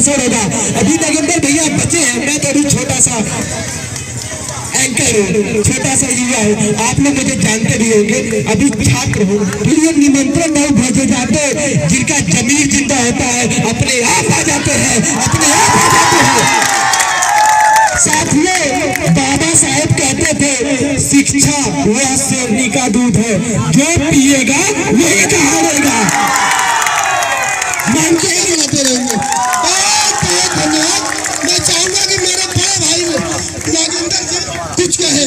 भाषण होगा। अभी नागेंद्र भैया बचे हैं, मैं तो अभी छोटा सा एंकर हूँ, छोटा सा युवा हूँ, आप लोग मुझे जानते भी होंगे, अभी छात्र हूँ। फिर ये निमंत्रण नहीं भेजे जाते, जिनका जमीर जिंदा होता है अपने आप आ जाते हैं, अपने आप आ जाते हैं। साथियों, बाबा साहेब कहते थे शिक्षा वह शेरनी का दूध है, जो पिएगा वही कहावेगा। मानते ही रहते रहेंगे। बहुत बहुत धन्यवाद। मैं चाहूंगा कि मेरे बड़े भाई नागेंद्र जी कुछ कहे।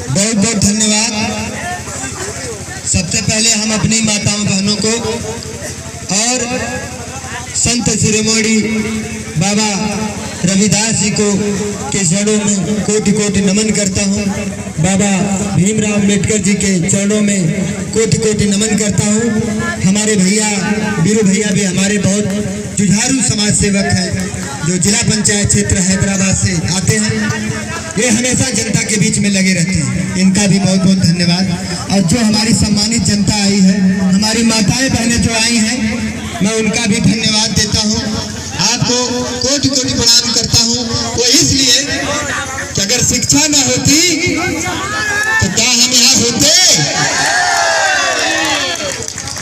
बहुत बहुत धन्यवाद। सबसे पहले हम अपनी माताओं बहनों को और संत शिरोमणि बाबा रविदास जी को के चरणों में कोटि कोटि नमन करता हूँ। बाबा भीमराव अम्बेडकर जी के चरणों में कोटि कोटि नमन करता हूँ। हमारे भैया वीरू भैया भी हमारे बहुत जुझारू समाज सेवक हैं, जो जिला पंचायत क्षेत्र हैदराबाद से आते हैं। ये हमेशा जनता के बीच में लगे रहते हैं, इनका भी बहुत बहुत धन्यवाद। और जो हमारी सम्मानित जनता आई है, हमारी माताएं बहनें जो आई हैं, मैं उनका भी धन्यवाद देता हूँ। आपको कोटि कोटि प्रणाम करता हूँ। वो इसलिए कि अगर शिक्षा न होती तो क्या हम यहाँ होते?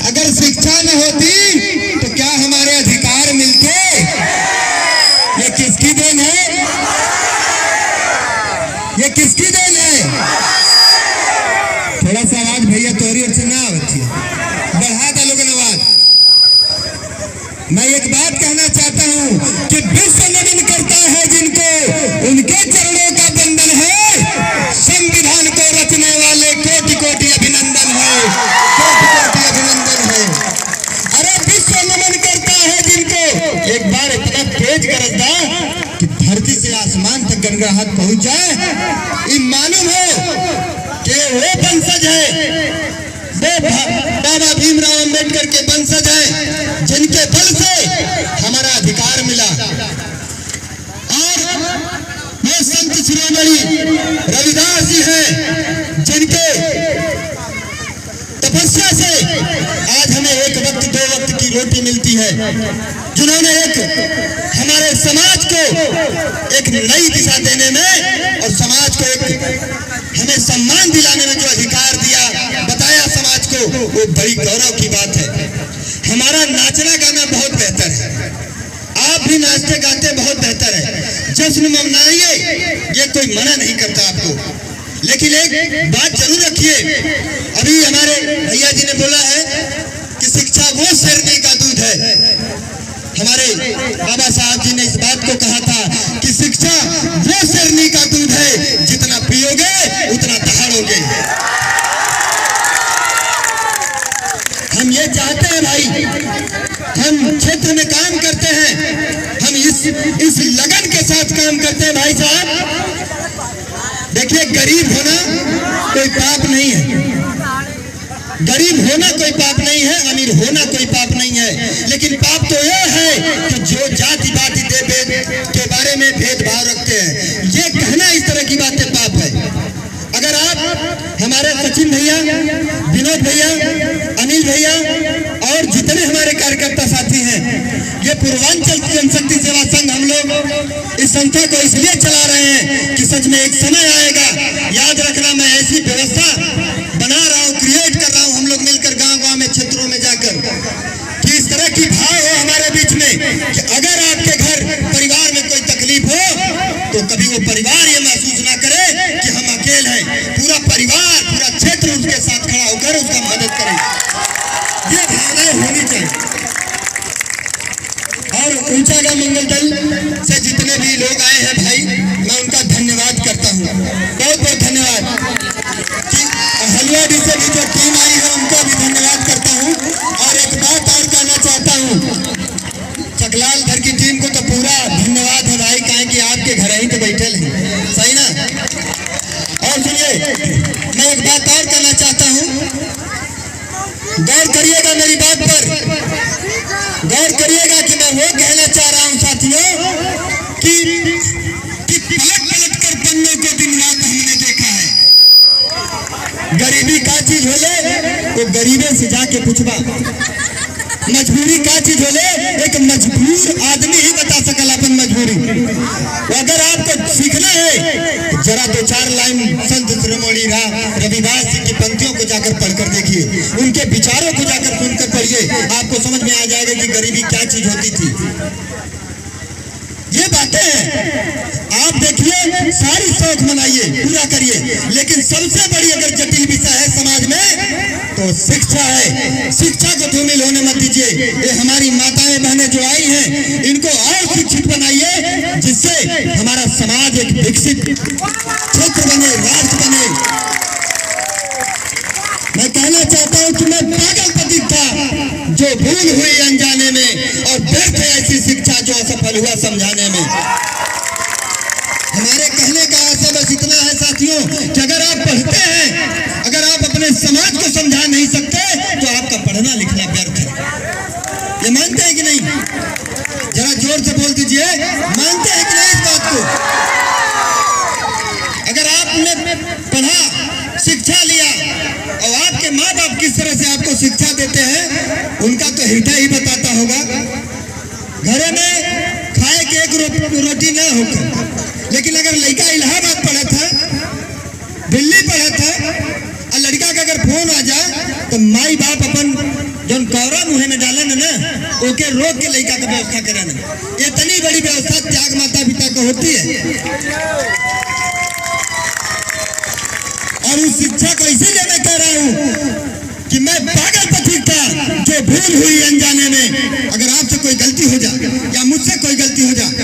अगर शिक्षा न होती तो क्या हमारे अधिकार मिलते? ये किसकी देन है? ये किसकी देन है? थोड़ा सा आवाज भैया तोहरी और से ना आवती है, बढ़ा दा लोगन आवाज। मैं एक बात कहना चाहता हूँ कि विश्व नमन करता है जिनको, उनके चरणों का बंधन है। संविधान को रचने वाले कोटि कोटि अभिनंदन है, कोटि कोटि अभिनंदन है। अरे विश्व नमन करता है जिनको। एक बार इतना तेज गरजदा कि धरती से आसमान तक गनगनाहट पहुंच जाए। ये मालूम हो कि वो वंशज है, वो बाबा भीमराव अम्बेडकर के वंशज है, जिनके बल से हमारा अधिकार मिला। और वो संत शिरोमणि रविदास जी हैं, जिनके तपस्या से आज हमें एक वक्त दो वक्त की रोटी मिलती है, जिन्होंने एक हमारे समाज को एक नई दिशा देने में और समाज को एक हमें सम्मान दिलाने में जो अधिकार दिया, बताया समाज को, वो बड़ी गौरव की बात है। हमारा नाचना गाना बहुत बेहतर है, आप भी नाचते गाते बहुत बेहतर है, जश्न मनाइए, ये कोई मना नहीं करता आपको। लेकिन एक बात जरूर रखिए, अभी हमारे भैया जी ने बोला है कि शिक्षा वो शेरनी का दूध है। हमारे बाबा साहब जी ने इस बात को कहा था कि शिक्षा वो शेरनी का दूध है, जितना पियोगे उतना दहाड़ोगे। हम ये चाहते हैं भाई, हम क्षेत्र में काम करते हैं, हम इस लगन के साथ काम करते हैं भाई साहब। देखिए, गरीब होना कोई पाप नहीं है, गरीब होना कोई पाप नहीं है, अमीर होना कोई पाप नहीं है। लेकिन पाप तो यह है कि जो जाति पाति के बारे में भेदभाव रखते हैं, ये कहना इस तरह की बातें पाप है। अगर आप हमारे सचिन भैया, विनोद भैया, अनिल भैया और जितने हमारे कार्यकर्ता साथी हैं, ये पूर्वांचल जनशक्ति सेवा संघ, हम लोग इस संस्था को इसलिए चला रहे हैं कि सच में एक समय आएगा, याद रखना, मैं ऐसी व्यवस्था बना रहा हूँ, क्रिएट कर रहा हूँ, हम लोग मिलकर गांव गांव में, क्षेत्रों में जाकर, कि इस तरह की भाव हो हमारे बीच में कि अगर आपके घर परिवार में कोई तकलीफ हो तो कभी वो परिवार ये महसूस ना करे कि हम अकेले हैं, पूरा परिवार, पूरा क्षेत्र उसके साथ खड़ा होकर उसका मदद करे। ये भावनाएं होनी चाहिए। और ऊंचागा मंगल दल से जितने भी लोग आए हैं भाई, मैं उनका धन्यवाद करता हूँ, बहुत बहुत धन्यवाद। हलवाडी से भी जो टीम आई है उनका भी धन्यवाद करता हूँ। और एक बात और कहना चाहता हूँ, चकलाल घर की टीम को तो पूरा धन्यवाद है भाई, काहे कि आपके घर ही तो बैठे हैं, सही ना। और सुनिए, मैं एक बात और कहना चाहता हूँ, गौर करिएगा मेरी बात पर, गौर करिएगा कि मैं वो कहना चाह रहा हूँ साथियों कि पलट पलट कर पन्नों को दिन रात हमने देखा है। गरीबी का चीज होले वो गरीबे से जाके पूछबा, मजबूरी का चीज होले, एक मजबूर आदमी ही बता सकल अपन मजबूरी। अगर आपको सीखना है जरा 2-4 लाइन संत शिरोमणि रविदास जी की पंक्तियों को जाकर पढ़कर देखिए, उनके विचारों को जाकर सुनकर पढ़िए, आपको समझ में आ जाएगा कि गरीबी क्या चीज होती थी। ये बातें हैं, आप देखिए, सारी शौक मनाइए, पूरा करिए, लेकिन सबसे बड़ी अगर जटिल विषय है समाज में तो शिक्षा है। शिक्षा को धूमिल होने मत दीजिए। ये हमारी माताएं बहनें जो आई हैं, इनको और शिक्षित बनाइए, जिससे हमारा समाज एक विकसित क्षेत्र बने, राष्ट्र बने। मैं कहना चाहता हूं कि मैं पागल प्रतीक था जो भूल हुई अनजाने में, और व्यर्थ है ऐसी शिक्षा जो असफल हुआ समझाने में। हमारे कहने का आशय बस इतना है साथियों कि अगर आप पढ़ते हैं, अगर आप अपने समाज को समझा नहीं सकते तो आपका पढ़ना लिखना व्यर्थ है। ये मानते हैं कि नहीं? जरा जोर से बोल दीजिए, मानते हैं कि नहीं इस बात को? अगर आपने पढ़ा, शिक्षा लिया, और आपके माँ बाप किस तरह से आपको शिक्षा देते हैं उनका तो हृदय ही बताता होगा। घरे में खाए के एक रोटी ना होकर, लेकिन अगर लड़का इलाहाबाद पढ़ा था, दिल्ली पढ़ा था, और लड़का का अगर फोन आ जाए तो माई बाप अपन जौन कौरा मुहे में डालन ना, ओके रोक के लड़का का व्यवस्था करना। इतनी बड़ी व्यवस्था त्याग माता पिता को होती है। और उस शिक्षा को इसीलिए मैं कह रहा हूं कि मैं पागल पथिक था जो भूल हुई अनजाने में। अगर आपसे कोई गलती हो जाए या मुझसे कोई गलती हो जाए